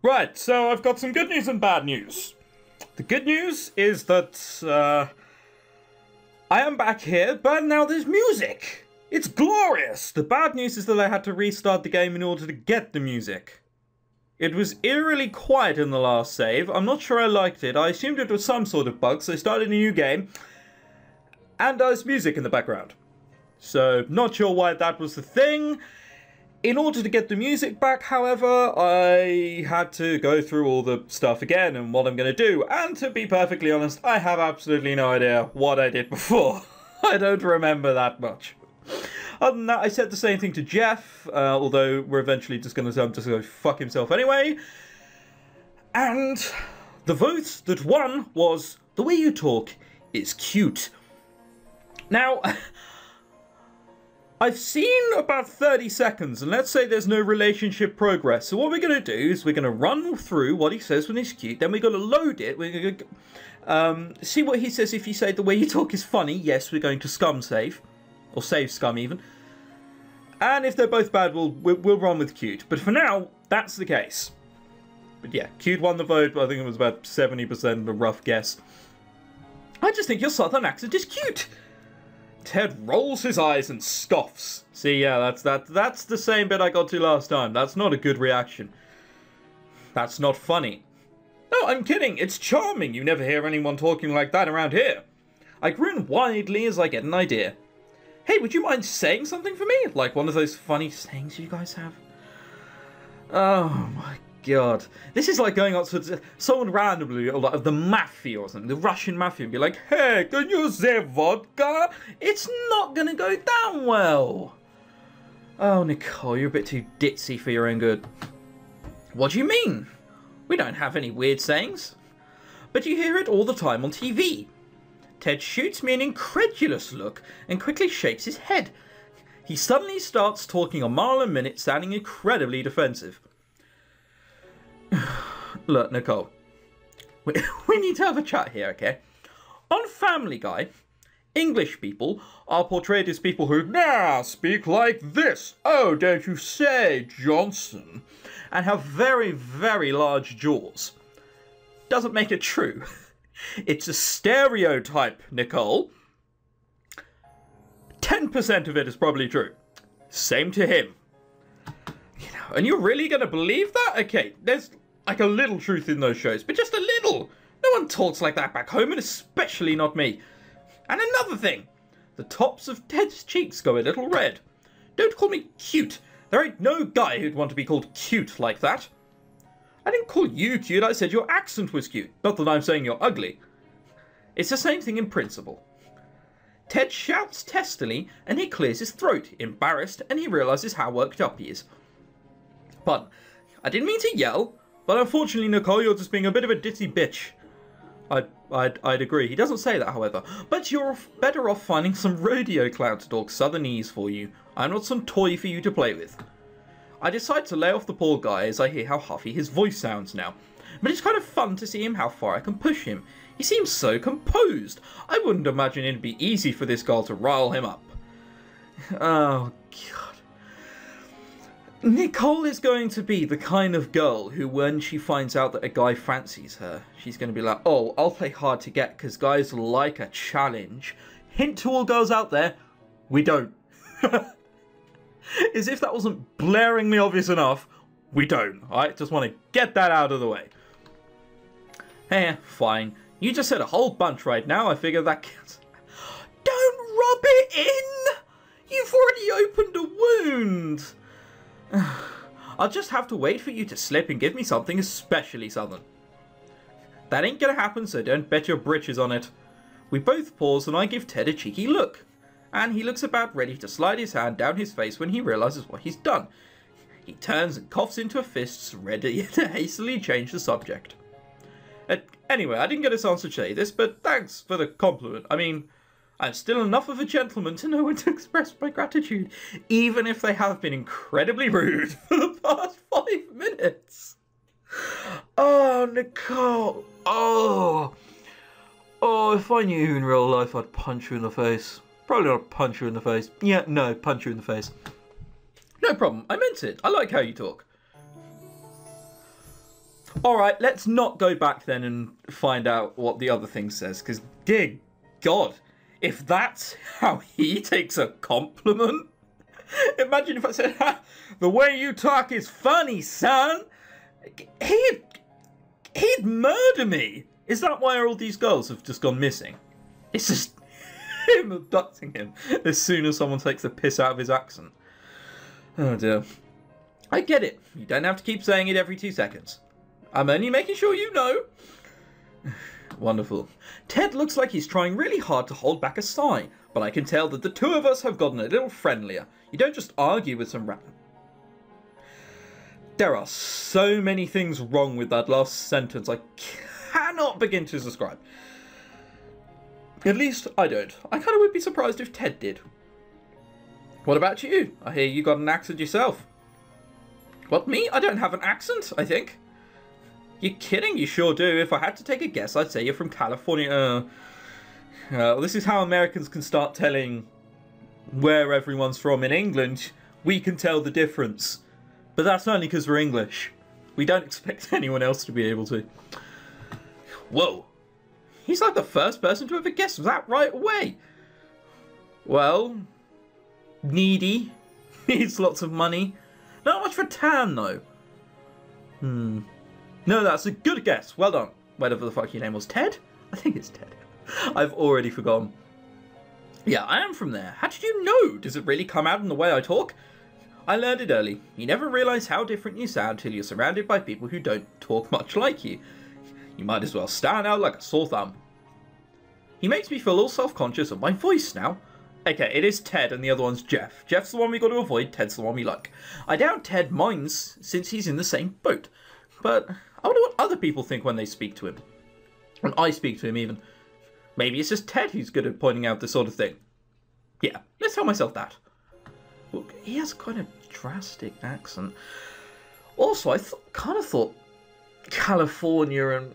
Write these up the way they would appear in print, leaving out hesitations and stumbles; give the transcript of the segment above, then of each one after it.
Right, so I've got some good news and bad news. The good news is that I am back here, but now there's music. It's glorious. The bad news is that I had to restart the game in order to get the music. It was eerily quiet in the last save. I'm not sure I liked it. I assumed it was some sort of bug, so I started a new game. And there's music in the background. So, not sure why that was the thing. In order to get the music back, however, I had to go through all the stuff again and what I'm going to do. And to be perfectly honest, I have absolutely no idea what I did before. I don't remember that much. Other than that, I said the same thing to Jeff, although we're eventually just going to tell him to go fuck himself anyway. And the vote that won was, the way you talk is cute. Now, I've seen about 30 seconds, and let's say there's no relationship progress. So what we're going to do is we're going to run through what he says when he's cute, then we're going to load it, we're going to see what he says if you say the way you talk is funny. Yes, we're going to scum save. Or save scum, even. And if they're both bad, we'll run with cute. But for now, that's the case. But yeah, cute won the vote, but I think it was about 70%, a rough guess. I just think your southern accent is cute. Ted rolls his eyes and scoffs. See, yeah, that's the same bit I got to last time. That's not a good reaction. That's not funny. No, I'm kidding. It's charming. You never hear anyone talking like that around here. I grin widely as I get an idea. Hey, would you mind saying something for me? Like one of those funny sayings you guys have? Oh my god. This is like going up to someone randomly, or like the mafia or something, the Russian mafia, and be like, hey, can you say vodka? It's not gonna go down well. Oh, Nicole, you're a bit too ditzy for your own good. What do you mean? We don't have any weird sayings. But you hear it all the time on TV. Ted shoots me an incredulous look and quickly shakes his head. He suddenly starts talking a mile a minute, sounding incredibly defensive. Look, Nicole, we need to have a chat here, okay? On Family Guy, English people are portrayed as people who speak like this. Oh, don't you say, Johnson? And have very, very large jaws. Doesn't make it true. It's a stereotype, Nicole. 10% of it is probably true. Same to him. You know, and you're really going to believe that? Okay, there's like a little truth in those shows, but just a little. No one talks like that back home, and especially not me. And another thing, the tops of Ted's cheeks go a little red. Don't call me cute. There ain't no guy who'd want to be called cute like that. I didn't call you cute, I said your accent was cute. Not that I'm saying you're ugly. It's the same thing in principle. Ted shouts testily and he clears his throat, embarrassed, and he realises how worked up he is. Pardon, I didn't mean to yell, but unfortunately, Nicole, you're just being a bit of a ditzy bitch. I'd agree. He doesn't say that, however. But you're better off finding some rodeo clown to talk Southernese for you. I'm not some toy for you to play with. I decide to lay off the poor guy as I hear how huffy his voice sounds now. But it's kind of fun to see him how far I can push him. He seems so composed. I wouldn't imagine it'd be easy for this girl to rile him up. Oh, God. Nicole is going to be the kind of girl who, when she finds out that a guy fancies her, she's going to be like, oh, I'll play hard to get because guys like a challenge. Hint to all girls out there, we don't. As if that wasn't blaringly obvious enough, we don't. I just want to get that out of the way. Fine. You just said a whole bunch right now. I figure that counts. Don't rub it in! You've already opened a wound. I'll just have to wait for you to slip and give me something especially southern. That ain't gonna happen, so don't bet your britches on it. We both pause and I give Ted a cheeky look. And he looks about ready to slide his hand down his face when he realises what he's done. He turns and coughs into a fist, ready to hastily change the subject. Anyway, I didn't get a chance to say this, but thanks for the compliment. I mean, I'm still enough of a gentleman to know when to express my gratitude, even if they have been incredibly rude for the past 5 minutes. Oh, Nicole. Oh, if I knew you in real life, I'd punch you in the face. Probably not punch you in the face. Yeah, no, punch you in the face. No problem, I meant it. I like how you talk. Alright, let's not go back then and find out what the other thing says, because dear God, if that's how he takes a compliment, imagine if I said, ha, the way you talk is funny, son. He'd murder me. Is that why all these girls have just gone missing? It's just him abducting him as soon as someone takes the piss out of his accent. Oh dear. I get it. You don't have to keep saying it every 2 seconds. I'm only making sure you know. Wonderful. Ted looks like he's trying really hard to hold back a sigh, but I can tell that the two of us have gotten a little friendlier. You don't just argue with some random... There are so many things wrong with that last sentence I cannot begin to describe. At least I don't. I kind of would be surprised if Ted did. What about you? I hear you got an accent yourself. What, me? I don't have an accent, I think. You kidding? You sure do. If I had to take a guess, I'd say you're from California. This is how Americans can start telling where everyone's from. In England, we can tell the difference. But that's only because we're English. We don't expect anyone else to be able to. Whoa. He's like the first person to ever guess that right away. Well, needy. Needs lots of money. Not much for tan, though. No, that's a good guess. Well done. Whatever the fuck your name was. Ted? I think it's Ted. I've already forgotten. Yeah, I am from there. How did you know? Does it really come out in the way I talk? I learned it early. You never realise how different you sound till you're surrounded by people who don't talk much like you. You might as well stand out like a sore thumb. He makes me feel all self-conscious of my voice now. Okay, it is Ted and the other one's Jeff. Jeff's the one we got to avoid, Ted's the one we like. I doubt Ted minds since he's in the same boat. But I wonder what other people think when they speak to him. When I speak to him even. Maybe it's just Ted who's good at pointing out this sort of thing. Yeah, let's tell myself that. Look, he has quite a drastic accent. Also, I kind of thought California and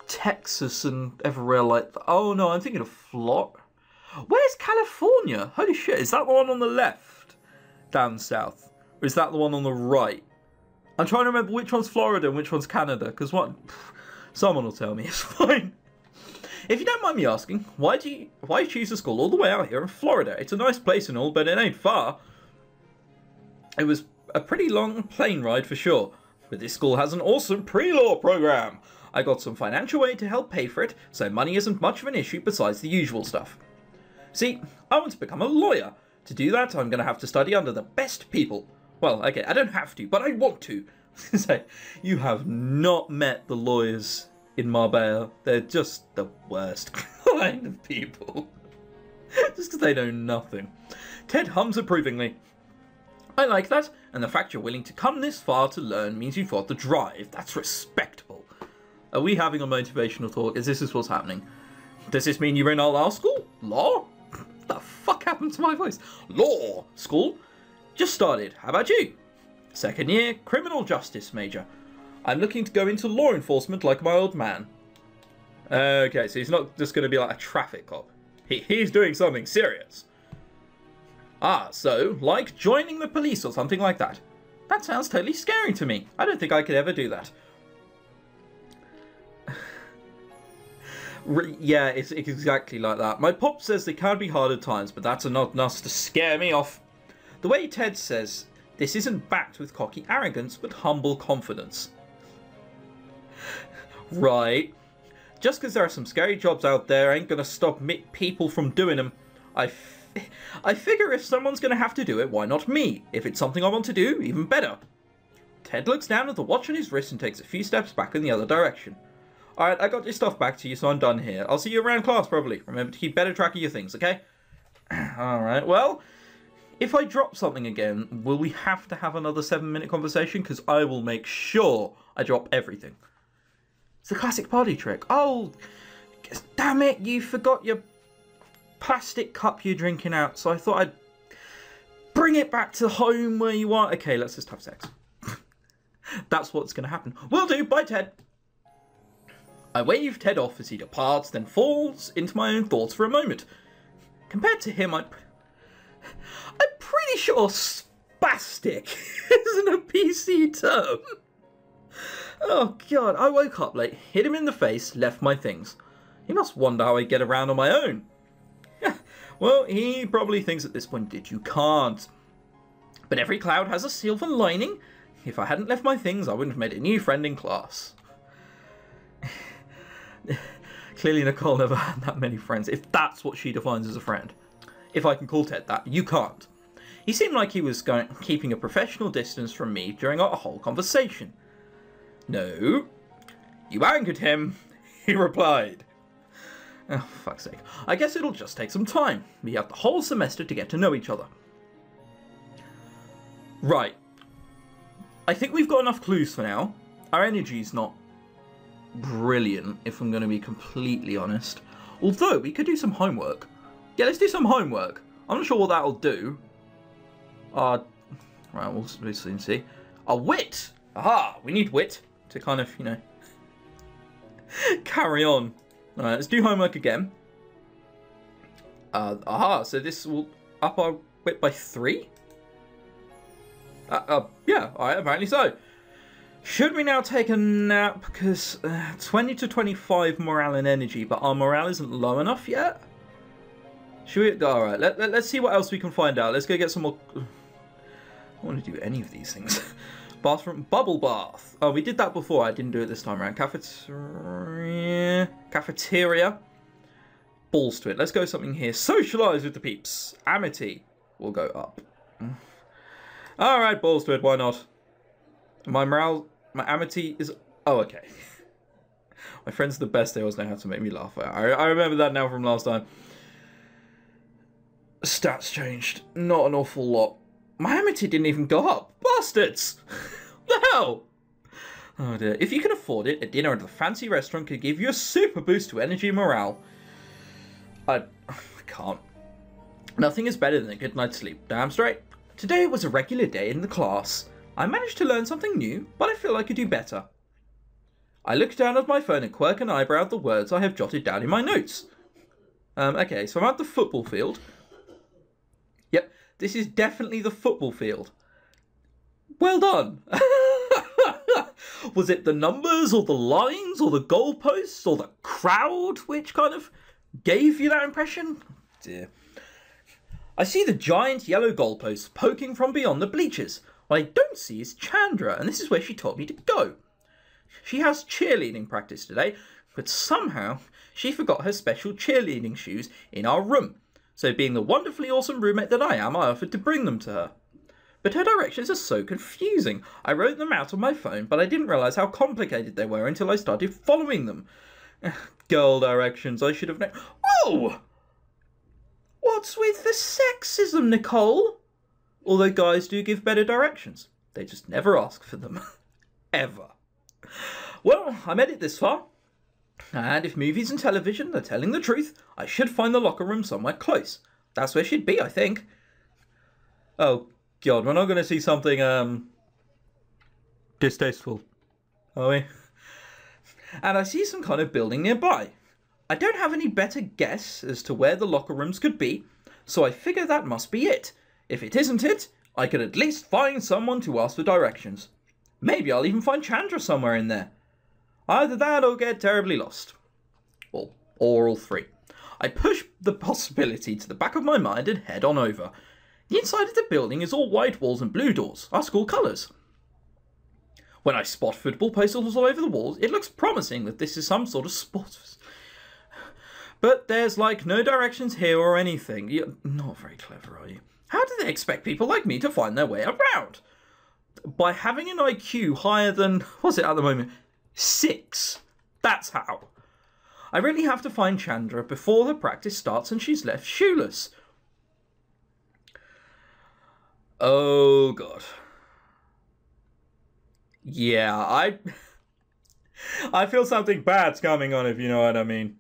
Texas and everywhere like that. Oh no, I'm thinking of Florida. Where's California? Holy shit, is that the one on the left? Down south? Or is that the one on the right? I'm trying to remember which one's Florida and which one's Canada, because what? Someone will tell me, it's fine. If you don't mind me asking, why choose a school all the way out here in Florida? It's a nice place and all, but it ain't far. It was a pretty long plane ride for sure, but this school has an awesome pre-law program. I got some financial aid to help pay for it, so money isn't much of an issue besides the usual stuff. See, I want to become a lawyer. To do that, I'm going to have to study under the best people. Well, okay, I don't have to, but I want to. So, you have not met the lawyers in Marbella. They're just the worst kind of people. Just because they know nothing. Ted hums approvingly. I like that, and the fact you're willing to come this far to learn means you've got the drive. That's respectable. Are we having a motivational talk? Is this what's happening? Does this mean you're in our law school? Law? What the fuck happened to my voice? Law school? Just started. How about you? Second year, criminal justice major. I'm looking to go into law enforcement like my old man. Okay, so he's not just going to be like a traffic cop. He's doing something serious. Ah, so, like joining the police or something like that. That sounds totally scary to me. I don't think I could ever do that. Yeah, it's exactly like that. My pop says they can be hard at times, but that's not enough to scare me off. The way Ted says, this isn't backed with cocky arrogance, but humble confidence. Right. Just because there are some scary jobs out there ain't going to stop people from doing them. I figure if someone's going to have to do it, why not me? If it's something I want to do, even better. Ted looks down at the watch on his wrist and takes a few steps back in the other direction. Alright, I got your stuff back to you, so I'm done here. I'll see you around class, probably. Remember to keep better track of your things, okay? Alright, well, if I drop something again, will we have to have another 7-minute conversation? Because I will make sure I drop everything. It's a classic party trick. Oh, damn it, you forgot your plastic cup you're drinking out, so I thought I'd bring it back to home where you are. Okay, let's just have sex. That's what's going to happen. Will do. Bye, Ted. I wave Ted off as he departs, then falls into my own thoughts for a moment. Compared to him, I'm pretty sure spastic isn't a PC term. Oh god, I woke up late, hit him in the face, left my things. He must wonder how I get around on my own. Well, he probably thinks at this point that you can't. But every cloud has a silver lining. If I hadn't left my things, I wouldn't have made a new friend in class. Clearly Nicole never had that many friends, if that's what she defines as a friend. If I can call Ted that, you can't. He seemed like he was keeping a professional distance from me during our whole conversation. No, you angered him, he replied. Oh, fuck's sake. I guess it'll just take some time. We have the whole semester to get to know each other. Right. I think we've got enough clues for now. Our energy's not brilliant, if I'm going to be completely honest. Although, we could do some homework. Yeah, let's do some homework. I'm not sure what that'll do. Right, we'll soon see. Wit! Aha! We need wit to kind of, you know, carry on. Alright, let's do homework again. So this will up our wit by 3? Yeah, alright, apparently so. Should we now take a nap? Because 20 to 25 morale and energy, but our morale isn't low enough yet? Should we? Alright, let's see what else we can find out. Let's go get some more... I don't want to do any of these things. Bathroom, bubble bath. Oh, we did that before. I didn't do it this time around. Cafeteria. Balls to it. Let's go something here. Socialise with the peeps. Amity will go up. Alright, balls to it. Why not? My morale, my amity is... Oh, okay. My friends are the best. They always know how to make me laugh. I remember that now from last time. Stats changed. Not an awful lot. My amity didn't even go up. Bastards! What the hell? Oh dear. If you can afford it, a dinner at a fancy restaurant could give you a super boost to energy and morale. I can't. Nothing is better than a good night's sleep. Damn straight. Today was a regular day in the class. I managed to learn something new, but I feel I could do better. I looked down at my phone and quirk an eyebrow at the words I have jotted down in my notes. Okay, so I'm at the football field. Yep, this is definitely the football field. Well done. Was it the numbers or the lines or the goalposts or the crowd which kind of gave you that impression? Dear. I see the giant yellow goalposts poking from beyond the bleachers. What I don't see is Chandra, and this is where she told me to go. She has cheerleading practice today, but somehow she forgot her special cheerleading shoes in our room. So being the wonderfully awesome roommate that I am, I offered to bring them to her. But her directions are so confusing. I wrote them out on my phone, but I didn't realise how complicated they were until I started following them. Girl directions, I should have known. Whoa! What's with the sexism, Nicole? Although guys do give better directions. They just never ask for them. Ever. Well, I made it this far. And if movies and television are telling the truth, I should find the locker room somewhere close. That's where she'd be, I think. Oh, God, we're not going to see something, distasteful, are we? And I see some kind of building nearby. I don't have any better guess as to where the locker rooms could be, so I figure that must be it. If it isn't it, I could at least find someone to ask for directions. Maybe I'll even find Chandra somewhere in there. Either that or get terribly lost. Or all three. I push the possibility to the back of my mind and head on over. The inside of the building is all white walls and blue doors, our school colours. When I spot football posters all over the walls, it looks promising that this is some sort of sport. But there's like no directions here or anything. You're not very clever, are you? How do they expect people like me to find their way around? By having an IQ higher than, what's it at the moment? 6. That's how. I really have to find Chandra before the practice starts and she's left shoeless. Oh, God. Yeah, I feel something bad's coming on, if you know what I mean.